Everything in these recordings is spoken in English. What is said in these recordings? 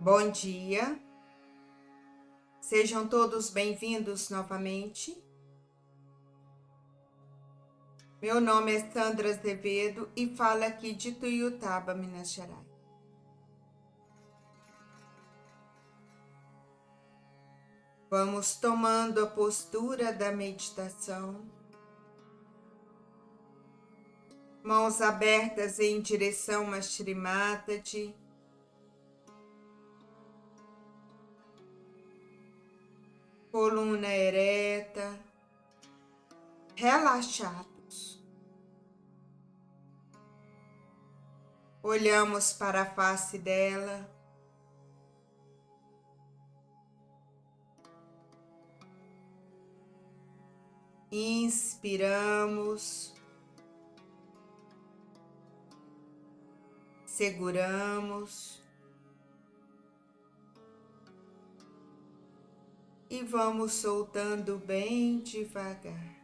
Bom dia, sejam todos bem-vindos novamente. Meu nome é Sandra Azevedo e falo aqui de Tuiutaba, Minas Gerais. Vamos tomando a postura da meditação, mãos abertas em direção a Shri Mataji. Coluna ereta, relaxados. Olhamos para a face dela. Inspiramos. Seguramos. E vamos soltando bem devagar.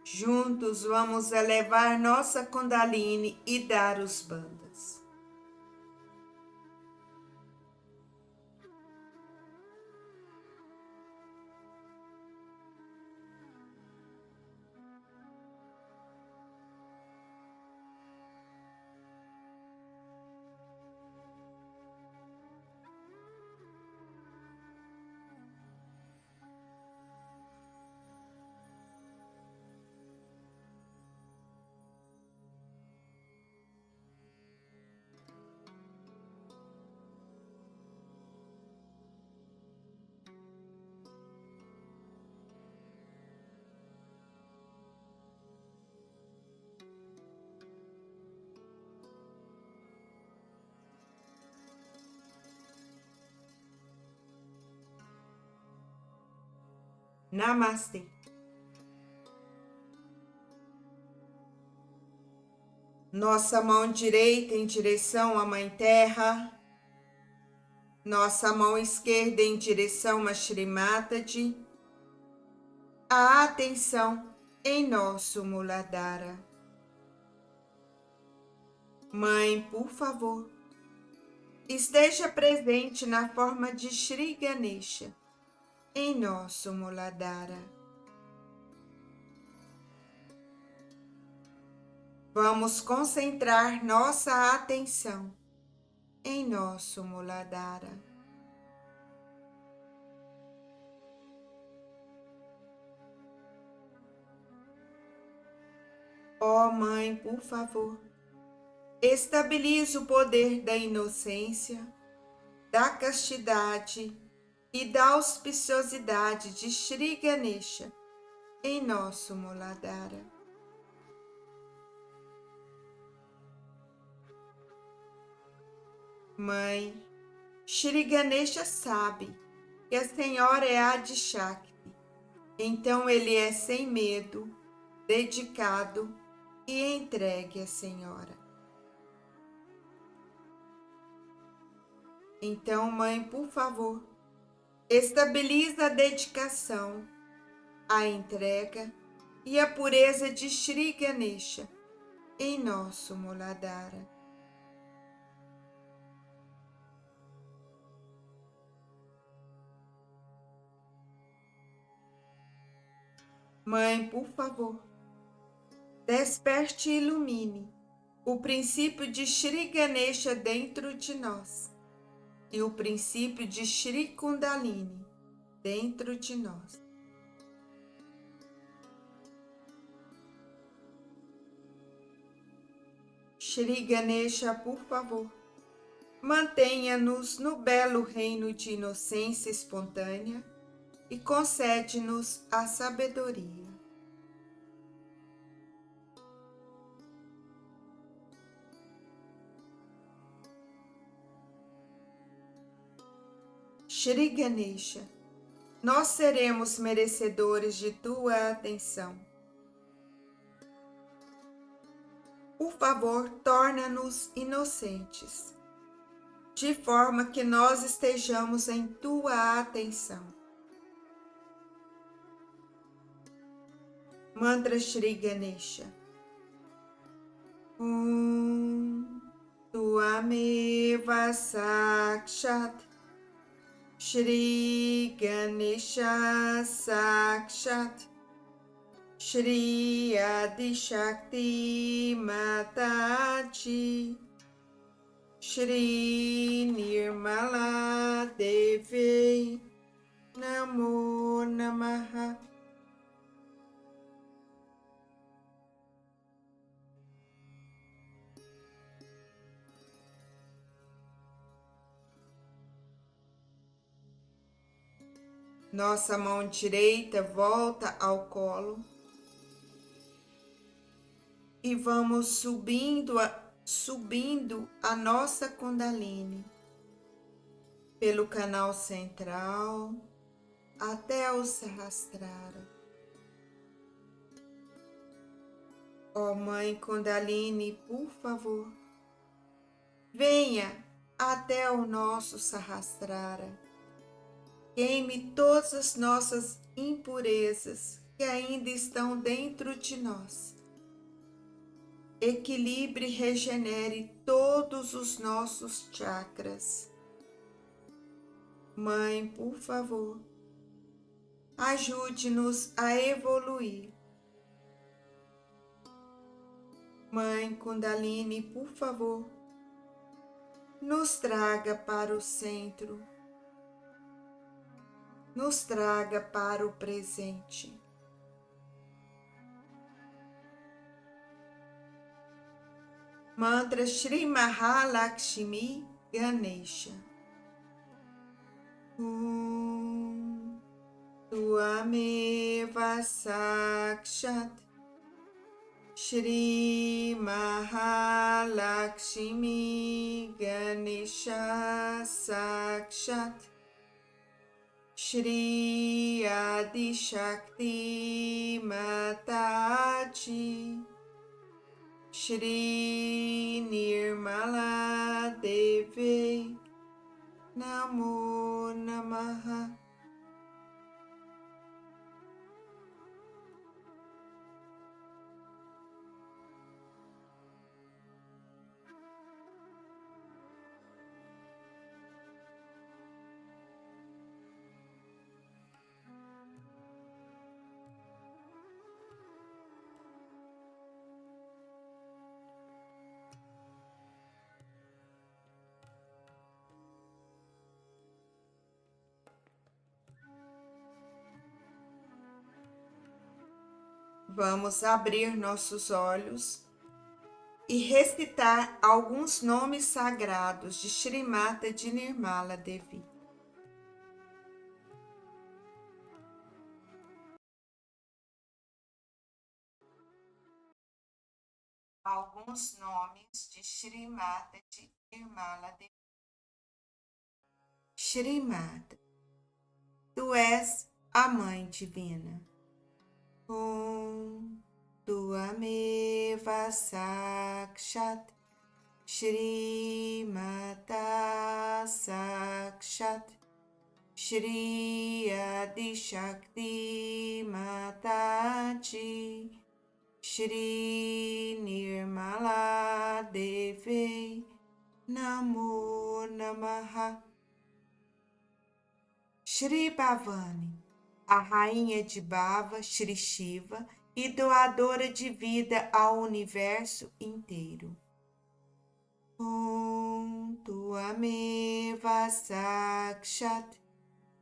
Juntos vamos elevar nossa Kundalini e dar os bandas. Namastê. Nossa mão direita em direção à Mãe Terra. Nossa mão esquerda em direção a Shri Mataji. A atenção em nosso Muladhara. Mãe, por favor, esteja presente na forma de Shri Ganesha em nosso Muladhara. Vamos concentrar nossa atenção em nosso Muladhara. Ó Mãe, por favor, estabilize o poder da inocência, da castidade e da auspiciosidade de Shri Ganesha em nosso Muladhara. Mãe, Shri Ganesha sabe que a Senhora é Adi Shakti, então ele é sem medo, dedicado e entregue à Senhora. Então, Mãe, por favor, estabiliza a dedicação, a entrega e a pureza de Shri Ganesha em nosso Muladhara. Mãe, por favor, desperte e ilumine o princípio de Shri Ganesha dentro de nós e o princípio de Shri Kundalini dentro de nós. Shri Ganesha, por favor, mantenha-nos no belo reino de inocência espontânea e concede-nos a sabedoria. Shri Ganesha, nós seremos merecedores de tua atenção. por favor, torna-nos inocentes, de forma que nós estejamos em tua atenção. Mantra Shri Ganesha. Tuameva Sakshat Shri Ganesha Sakshat Shri Adi Shakti Mataji Shri Nirmala Devi Namo Namaha. Nossa mão direita volta ao colo e vamos subindo a nossa Kundalini pelo canal central até o Sahasrara. Ó Mãe Kundalini, por favor, venha até o nosso Sahasrara. Queime todas as nossas impurezas que ainda estão dentro de nós. Equilibre e regenere todos os nossos chakras. Mãe, por favor, ajude-nos a evoluir. Mãe Kundalini, por favor, nos traga para o centro. Nos traga para o presente. Mantra Shri Mahalakshmi Ganesha. Tuameva Sakshat Shri Mahalakshmi Ganesha Sakshat Shri Adi Shakti Mataji Shri Nirmala Devi Namo Namaha. Vamos abrir nossos olhos e recitar alguns nomes sagrados de Shri Mata de Nirmala Devi. Alguns nomes de Shri Mata de Nirmala Devi. Shri Mata, tu és a Mãe Divina. Tuameva Sakshat Shri Mata Sakshat Shri Adi Shakti Mataji Shri Nirmala Devi Namo Namaha. Shri Bhavani, a rainha de Bhava, Shri Shiva, e doadora de vida ao universo inteiro. Tuameva Sakshat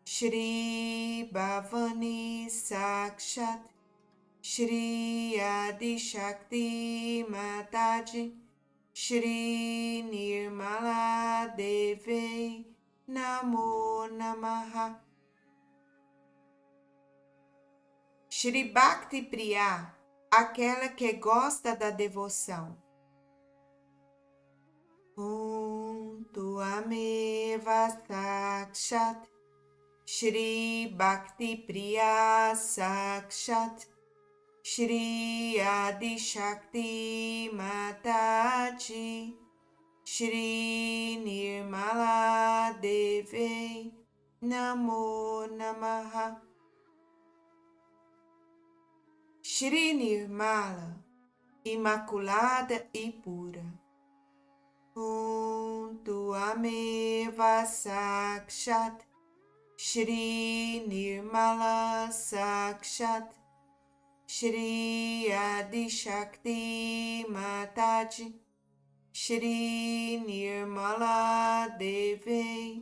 Shri Bhavani Sakshat Shri Adi Shakti Mataji Shri Nirmala Devi Namo Namaha. Shri Bhakti Priya, aquela que gosta da devoção. Tuameva Sakshat Shri Bhakti Priya Sakshat Shri Adi Shakti Mataji Mataji Shri Nirmala Deve Namo Namaha. Shri Nirmala, imaculada e pura, Tuameva Sakshat Shri Nirmala Sakshat Shri Adi Shakti Mataji Shri Nirmala Deve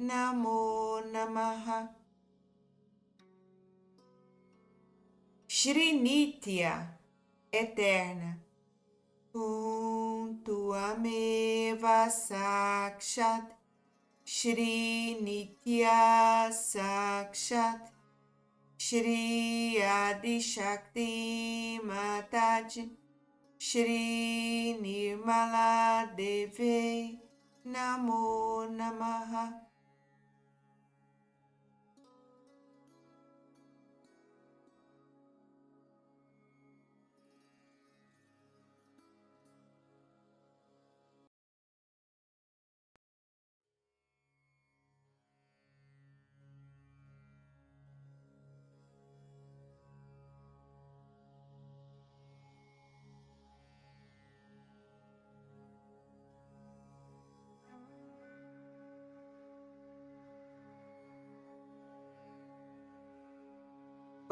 Namo Namaha. Shri Nitya, eterna, Tuameva Sakshat Shri Nitya Sakshat Shri Adi Shakti Mataji Shri Nirmala Deve Namo Namaha.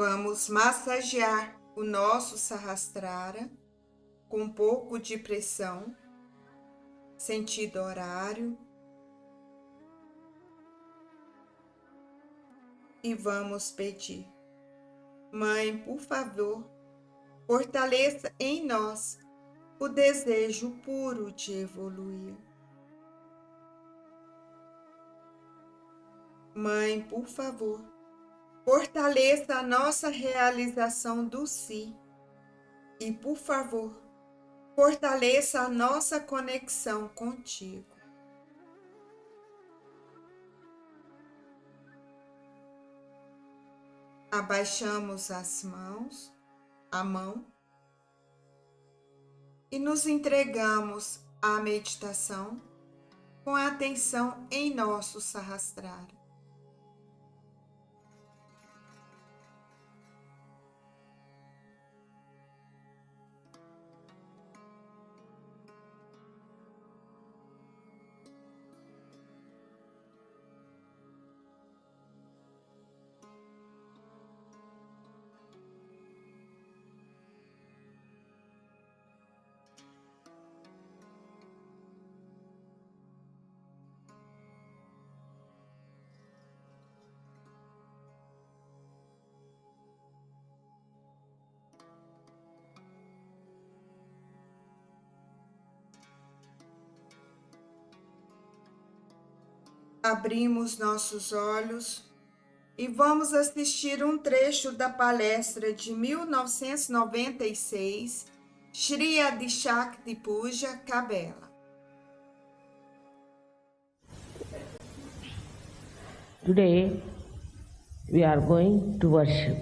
Vamos massagear o nosso Sahasrara com um pouco de pressão, sentido horário. E vamos pedir: Mãe, por favor, fortaleça em nós o desejo puro de evoluir. Mãe, por favor, fortaleça a nossa realização do si e, por favor, fortaleça a nossa conexão contigo. Abaixamos a mão e nos entregamos à meditação com a atenção em nosso Sahasrara. Abrimos nossos olhos e vamos assistir um trecho da palestra de 1996, Shri Adi Shakti Puja Kabela. Today we are going to worship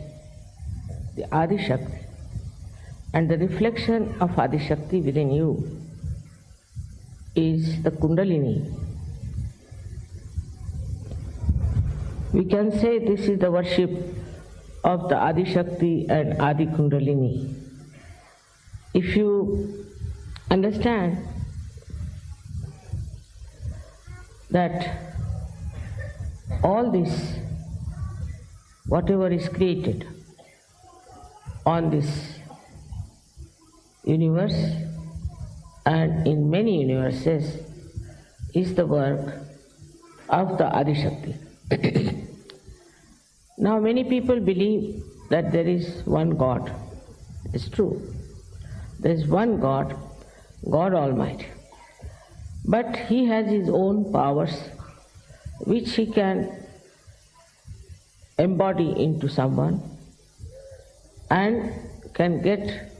the Adi Shakti, and the reflection of Adi Shakti within you is the Kundalini. We can say this is the worship of the Adi Shakti and Adi Kundalini. If you understand that all this, whatever is created on this universe and in many universes, is the work of the Adi Shakti. Now many people believe that there is one God. It's true. There is one God, God Almighty. But He has His own powers which He can embody into someone and can get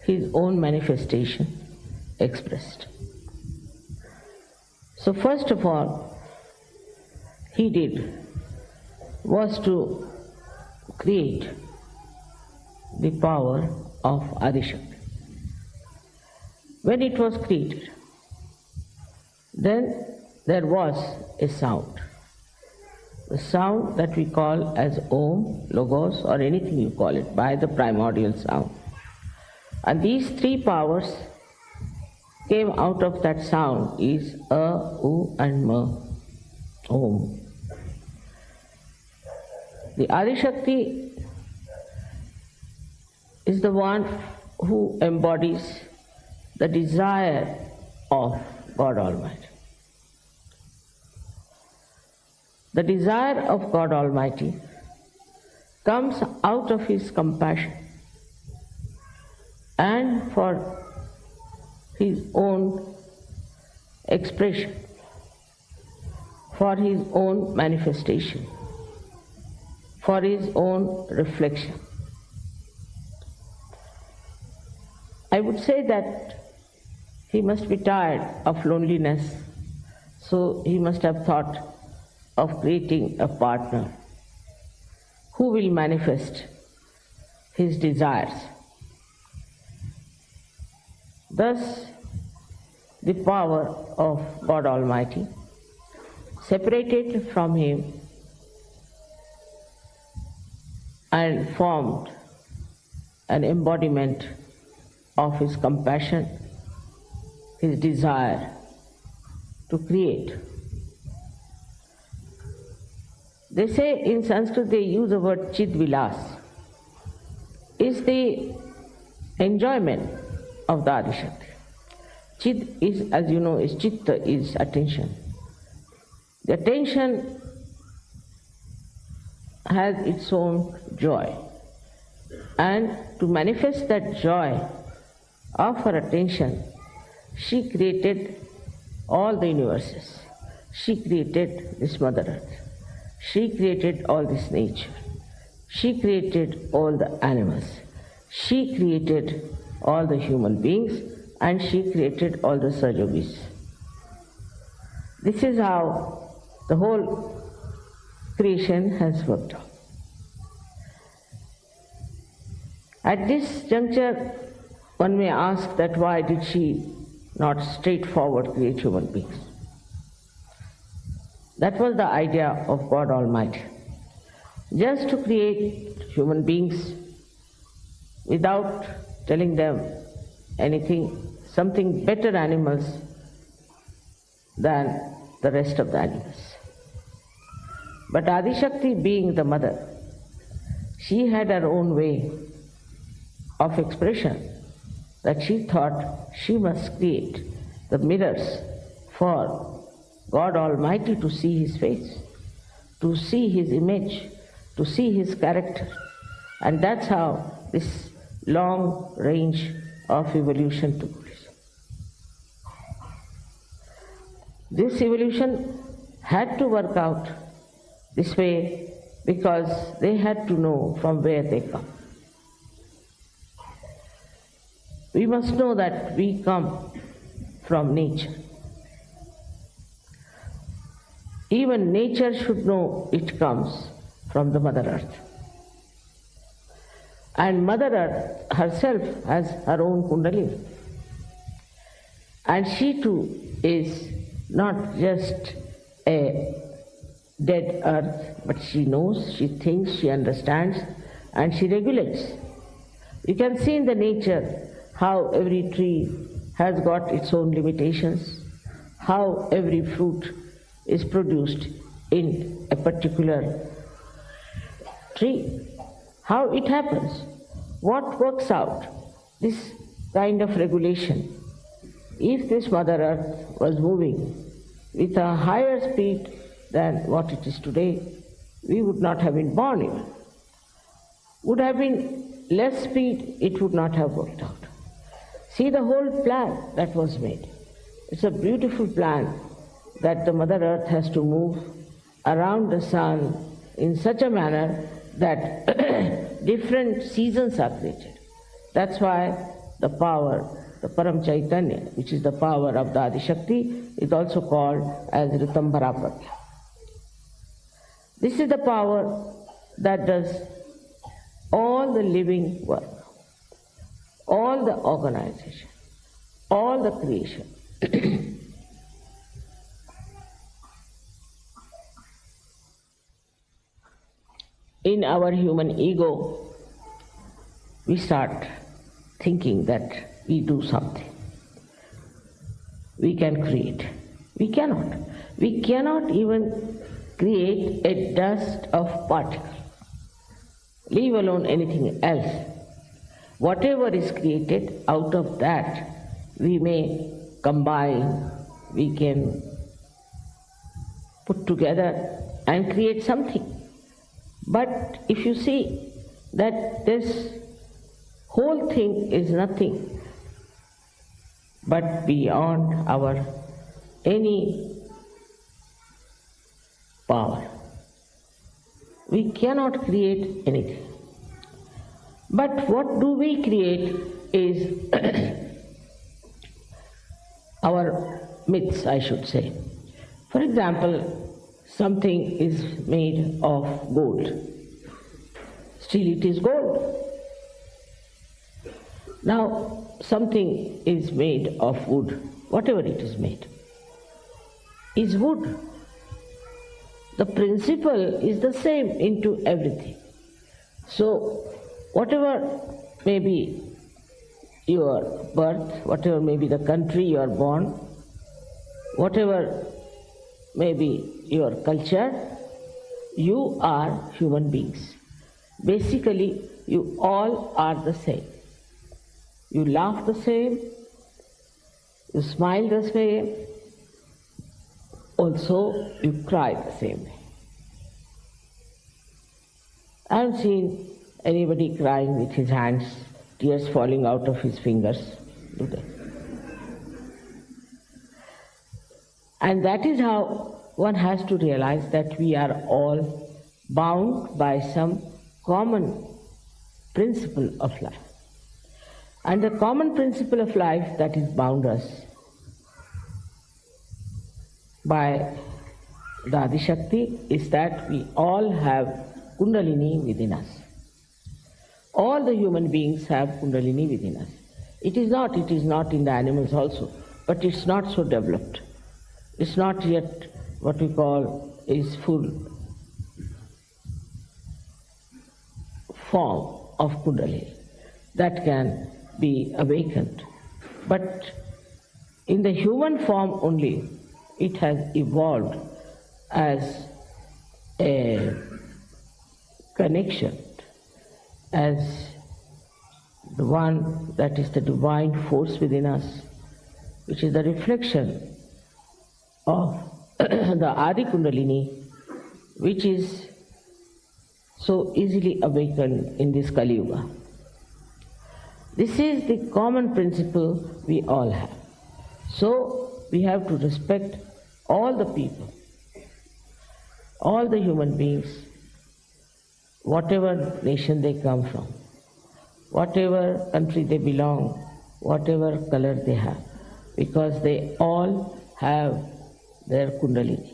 His own manifestation expressed. So first of all, He did was to create the power of Adi Shakti. when it was created, then there was a sound. The sound that we call as Om, Logos, or anything you call it, by the primordial sound. And these three powers came out of that sound is A, U and Ma, Om. The Adishakti is the one who embodies the desire of God Almighty. The desire of God Almighty comes out of His compassion and for His own expression, for His own manifestation, for His own reflection. I would say that He must be tired of loneliness, so He must have thought of creating a partner who will manifest His desires. Thus, the power of God Almighty, separated from Him and formed an embodiment of His compassion, His desire to create. They say in Sanskrit they use the word Chid Vilas, is the enjoyment of the Adishakti. Chid is, as you know, is Chitta, is attention. The attention has its own joy. And to manifest that joy of her attention, she created all the universes. She created this Mother Earth. She created all this nature. She created all the animals. She created all the human beings, and she created all the Sajogis. This is how the whole creation has worked out. At this juncture, one may ask that why did she not straightforward create human beings? That was the idea of God Almighty. Just to create human beings without telling them anything, something better animals than the rest of the animals. But Adishakti, being the mother, she had her own way of expression, that she thought she must create the mirrors for God Almighty to see His face, to see His image, to see His character. And that's how this long range of evolution took place. This evolution had to work out this way because they had to know from where they come. We must know that we come from nature. Even nature should know it comes from the Mother Earth. And Mother Earth herself has her own Kundalini. And she too is not just a dead earth, but she knows, she thinks, she understands, and she regulates. You can see in the nature how every tree has got its own limitations, how every fruit is produced in a particular tree, how it happens, what works out, this kind of regulation. If this Mother Earth was moving with a higher speed than what it is today, we would not have been born even. Would have been less speed, it would not have worked out. See the whole plan that was made. It's a beautiful plan that the Mother Earth has to move around the sun in such a manner that different seasons are created. That's why the power, the Param Chaitanya, which is the power of the Adishakti, is also called as Ritambhara Pragya. This is the power that does all the living work, all the organization, all the creation. In our human ego, we start thinking that we do something. We can create. We cannot. We cannot even create a dust of particle, leave alone anything else. Whatever is created, out of that we may combine, we can put together and create something. But if you see that this whole thing is nothing but beyond our any power, we cannot create anything. But what do we create is our myths, I should say. For example, something is made of gold. Still it is gold. Now, something is made of wood, whatever it is made, is wood. The principle is the same into everything. So, whatever may be your birth, whatever may be the country you are born, whatever may be your culture, you are human beings. Basically, you all are the same. You laugh the same, you smile the same, also you cry the same way. I haven't seen anybody crying with his hands, tears falling out of his fingers, do they? And that is how one has to realize that we are all bound by some common principle of life. And the common principle of life that is bound us by the Adi Shakti is that we all have Kundalini within us. All the human beings have Kundalini within us. It is not in the animals also, but it's not so developed. It's not yet what we call is full form of Kundalini that can be awakened. But in the human form only, it has evolved as a connection, as the one that is the divine force within us, which is the reflection of the Adi Kundalini, which is so easily awakened in this Kali Yuga. This is the common principle we all have. So we have to respect all the people, all the human beings, whatever nation they come from, whatever country they belong, whatever color they have, because they all have their Kundalini.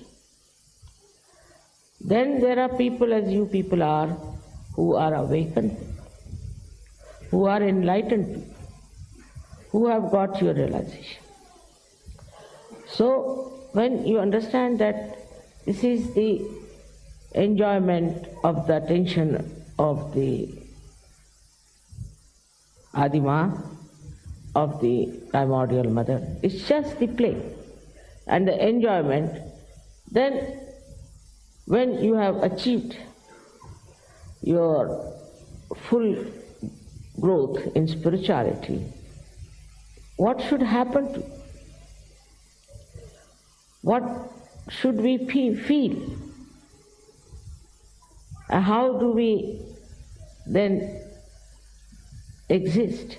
Then there are people, as you people are, who are awakened, who are enlightened people, who have got your realization. So when you understand that this is the enjoyment of the attention of the Adima, of the primordial mother, it's just the play and the enjoyment, then when you have achieved your full growth in spirituality, what should happen to you? What should we feel? And how do we then exist?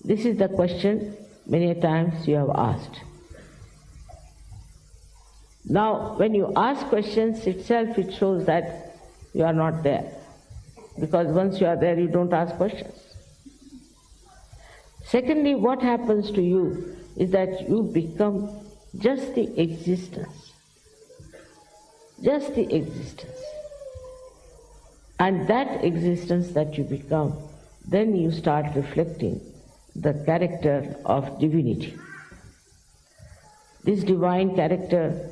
This is the question many times you have asked. Now, when you ask questions itself, it shows that you are not there. Because once you are there, you don't ask questions. Secondly, what happens to you is that you become just the existence. Just the existence. And that existence that you become, then you start reflecting the character of divinity. This divine character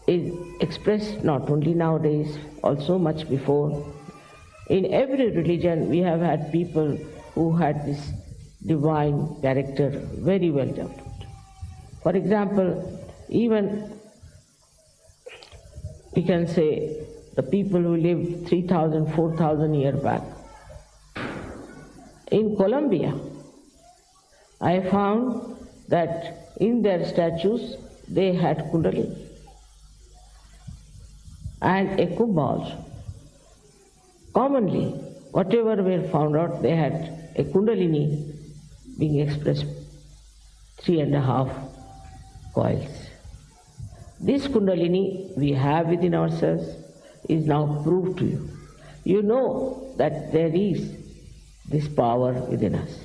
is expressed not only nowadays, also much before. In every religion, we have had people who had this divine character very well developed. For example, even we can say the people who lived 3,000, 4,000 years back. In Colombia, I found that in their statues they had Kundalini and a Kumbh also. Commonly, whatever were found out, they had a Kundalini being expressed 3.5 coils. This Kundalini we have within ourselves is now proved to you. You know that there is this power within us.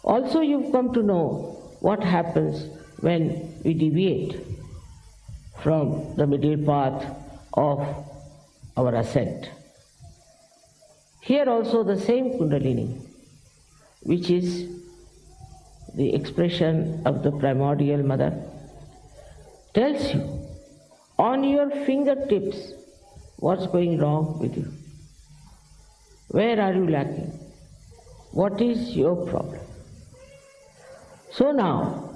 Also, you've come to know what happens when we deviate from the middle path of our ascent. Here also the same Kundalini, which is the expression of the primordial mother, tells you on your fingertips what's going wrong with you. Where are you lacking? What is your problem? So now,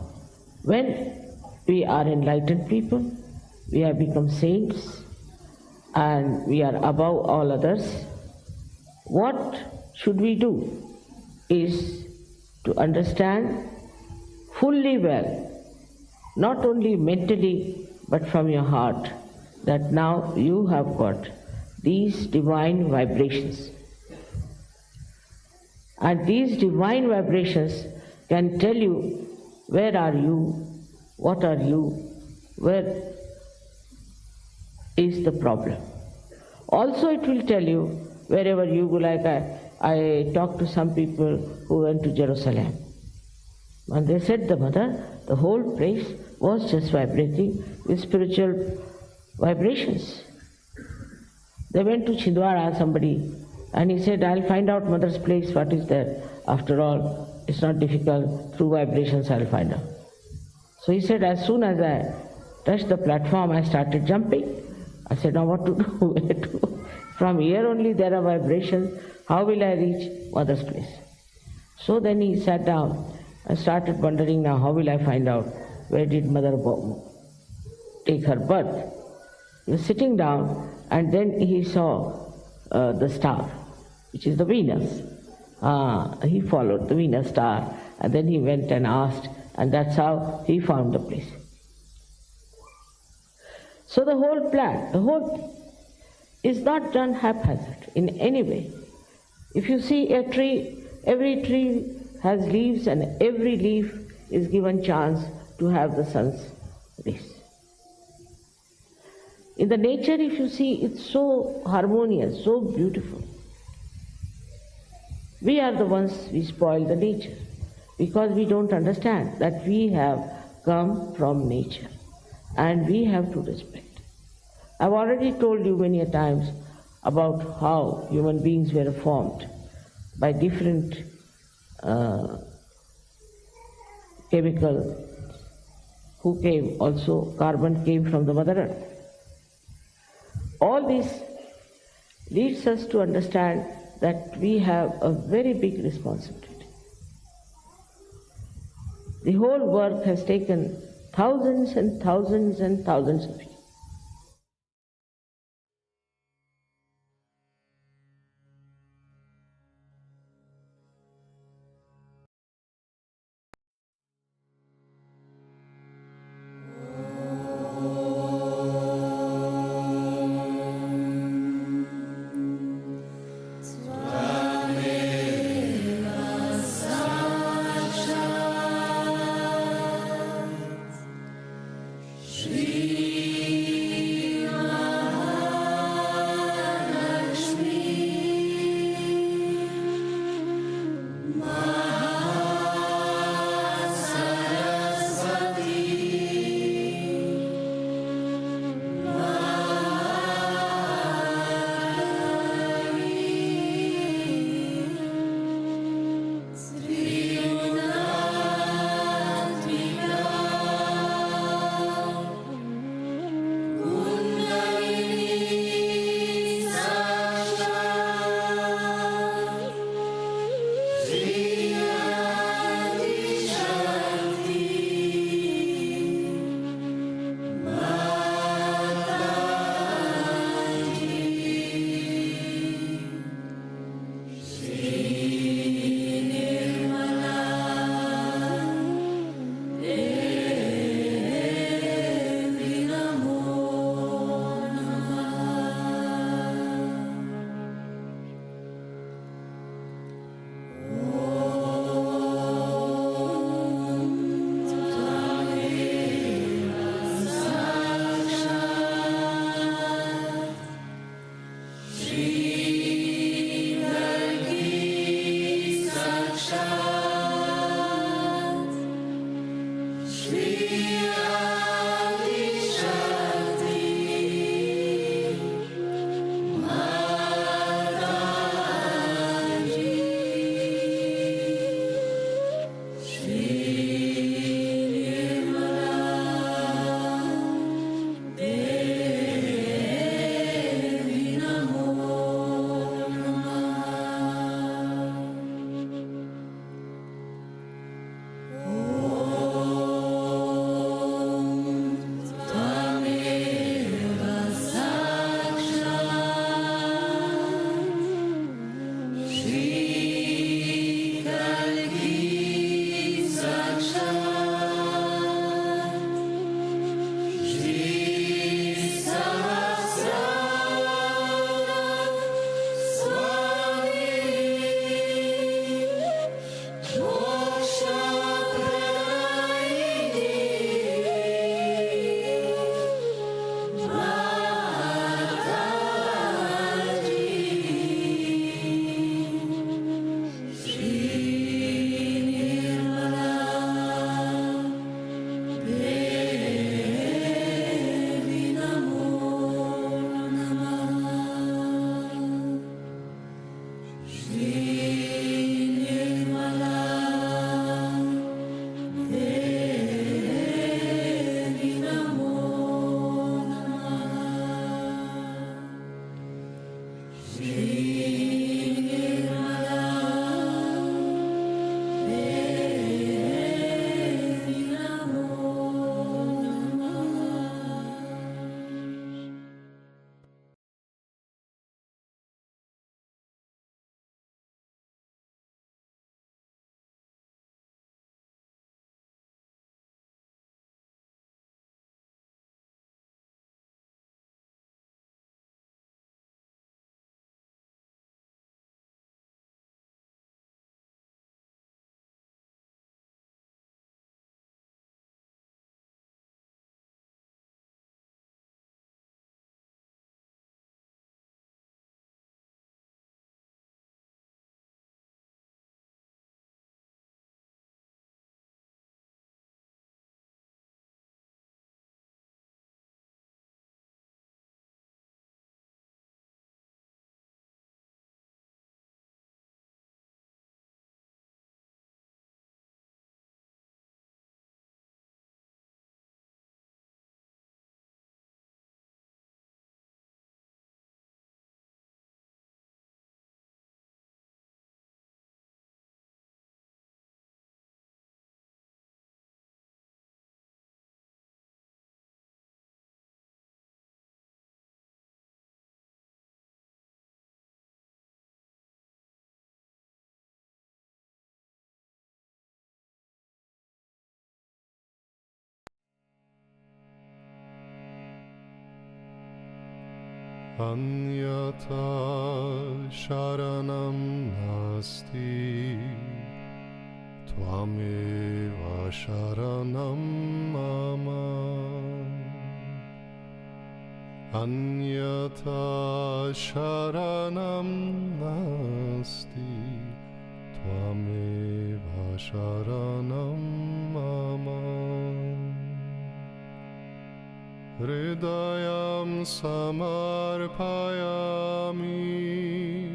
when we are enlightened people, we have become saints, and we are above all others, what should we do is to understand fully well, not only mentally but from your heart, that now you have got these divine vibrations. And these divine vibrations can tell you where are you, what are you, where is the problem. Also it will tell you wherever you go, like I talked to some people who went to Jerusalem. And they said, the mother, the whole place was just vibrating with spiritual vibrations. They went to Chhindwara, somebody, and he said, I'll find out mother's place, what is there. After all, it's not difficult, through vibrations I'll find out. So he said, as soon as I touched the platform, I started jumping. I said, now what to do? Where to go? From here only there are vibrations. How will I reach mother's place? So then he sat down and started wondering, now how will I find out where did mother take her birth? He was sitting down, and then he saw the star, which is the Venus. He followed the Venus star, and then he went and asked, and that's how he found the place. So the whole plan, the whole thing is not done haphazard in any way. If you see a tree, every tree has leaves, and every leaf is given chance to have the sun's rays. In the nature, if you see, it's so harmonious, so beautiful. We are the ones we spoil the nature because we don't understand that we have come from nature and we have to respect. I've already told you many a times about how human beings were formed by different chemical who came, also carbon came from the Mother Earth. All this leads us to understand that we have a very big responsibility. The whole work has taken thousands and thousands and thousands of years. Shri Anyata sharanam nasti, Tvameva sharanam mama. Anyata sharanam nasti, Tvameva sharanam mama. Hridayam samarpayami,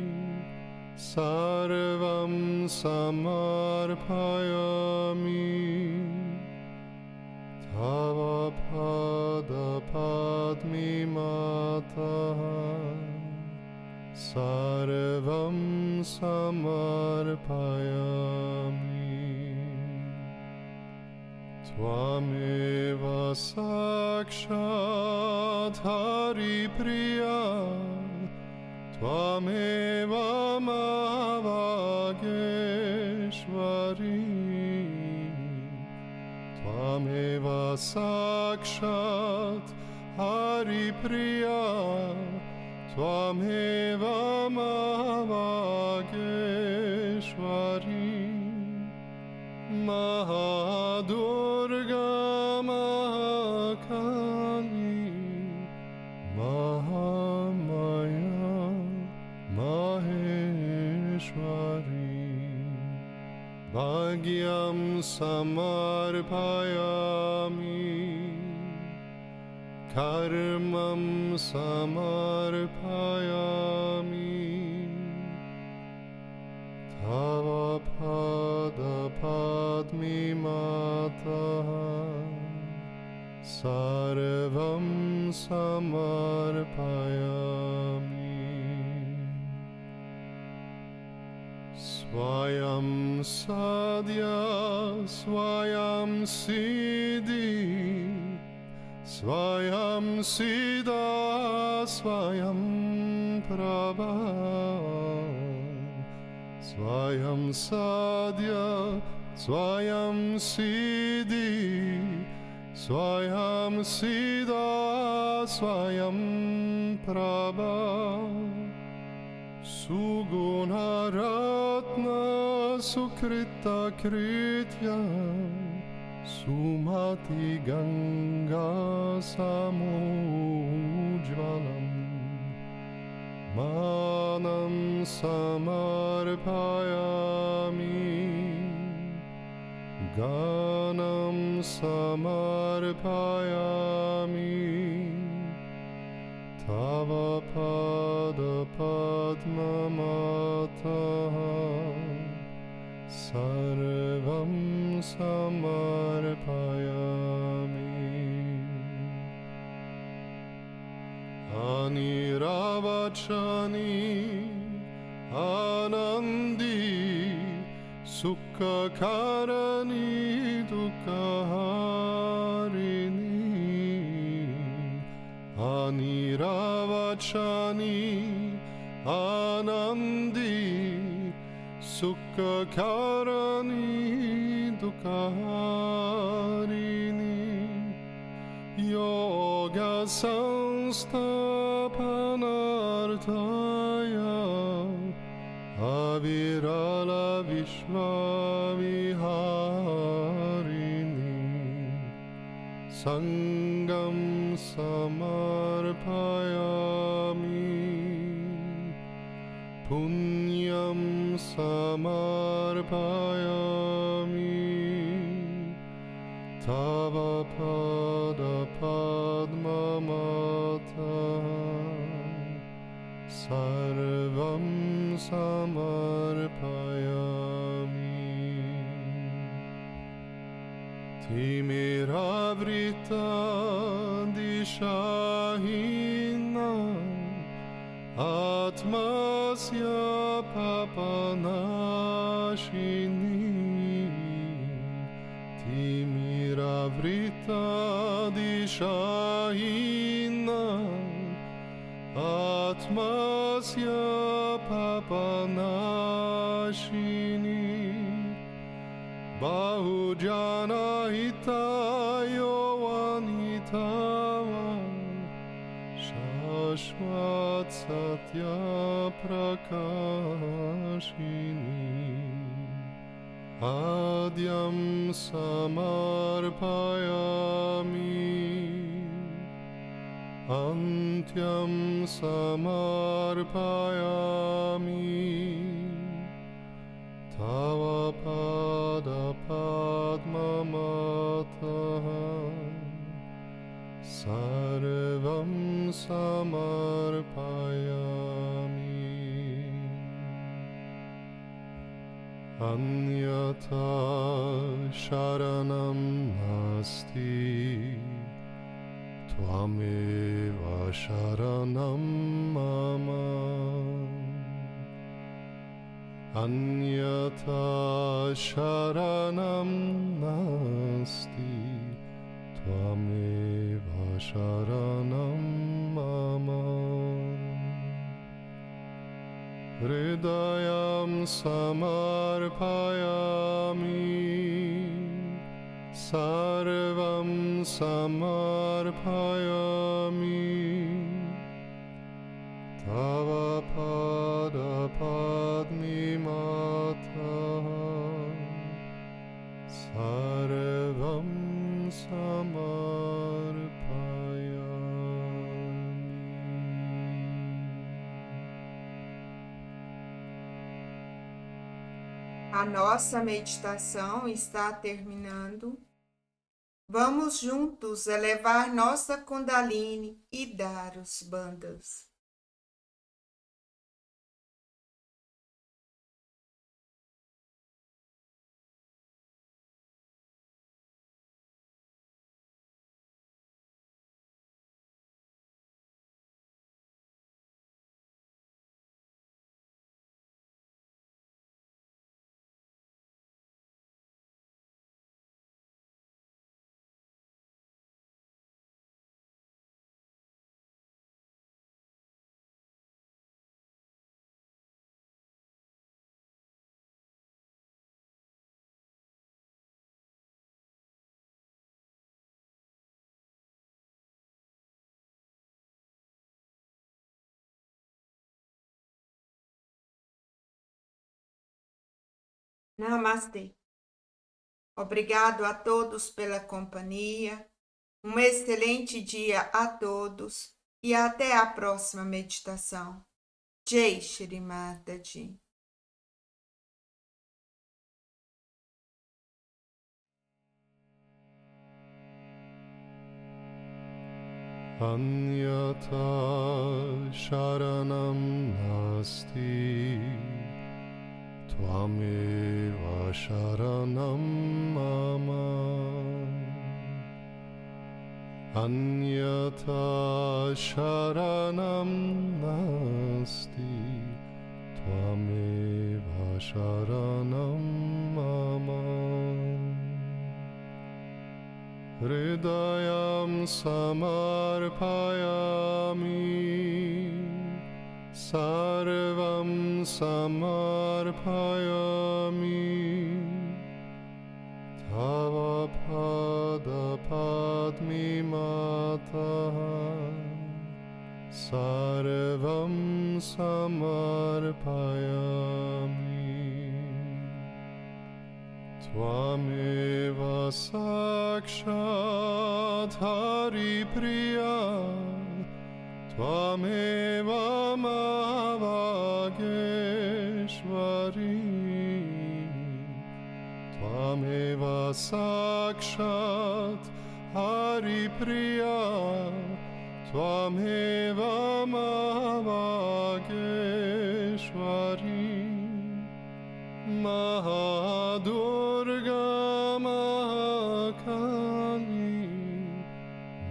sarvam samarpayami, tava pada padmi mataha, sarvam samarpayami. Tvameva sakshat Haripriya, Tvameva Mahavageshvari, Tvameva sakshat Haripriya, Tvameva Mahavageshvari. Mahadurga Mahakali, Mahamaya Maheshwari. Bhagyam samarpayami, karmam samarpayami, tava pada padmi mataha, sarvam samarpayami. Swayam sadhya swayam siddhi, swayam siddha swayam prabha, swayam sadhya swayam siddhi, swayam siddha swayam prabha. Suguna ratna sukrita kritya, sumati ganga samujvalam, manam samarpayami, ganam samarpayami, tava pada padma mataha, sarvam samarpayami. Aniravachani anandi, sukhakarani dukhaharini. Aniravachani anandi, sukhakarani dukhaharini. Yoga sanstapanartaya, avirala vishvaviharini, sangam samarpayami, punyam samarpayami, tava pada padma mataha, sarvam samarpayami. Timiravrita dishahina, atmasya papanashini. Timiravrita dishahina, atmasya papanashini. Bahujana hitayo anitava, Shashvat Satya Prakashini Adyam Samarpayami Antyam Samarpayami Tava Pada Padmamataha Sarvam Samarpayami Anyata Sharanam Nasti Tvameva Sharanam Mama Anyata Sharanam Nasti Tvameva Sharanam Mama Hridayam Samarpayami Sarvam Samarpayami Tava Pada Padmimataha Sarvam Samarpayami. A nossa meditação está terminando. Vamos juntos elevar nossa Kundalini e dar os bandhas. Namastê. Obrigado a todos pela companhia. Um excelente dia a todos e até a próxima meditação. Jai Shri Mataji. Anyata Sharanam Nasti Tvameva Sharanam Mama Anyata Sharanam Nasti Tvameva Sharanam Mama Hridayam Samarpayami Sarvam Samarpayami Tava Pada Padmimataha Sarvam Samarpayami Tvameva Sakshat Haripriya Tvameva Mahavageshvari Tvameva Sakshat Haripriya Tvameva Mahavageshvari Mahadurga Mahakali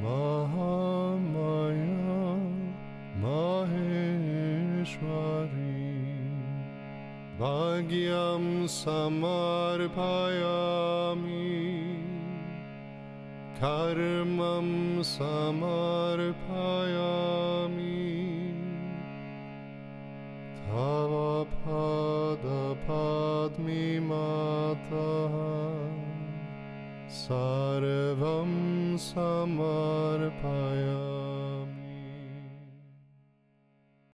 Mahamaya Maheshwari Bhagyam Samarpayami Karmam Samarpayami Tava Pada Padmimataha Sarvam Samarpayami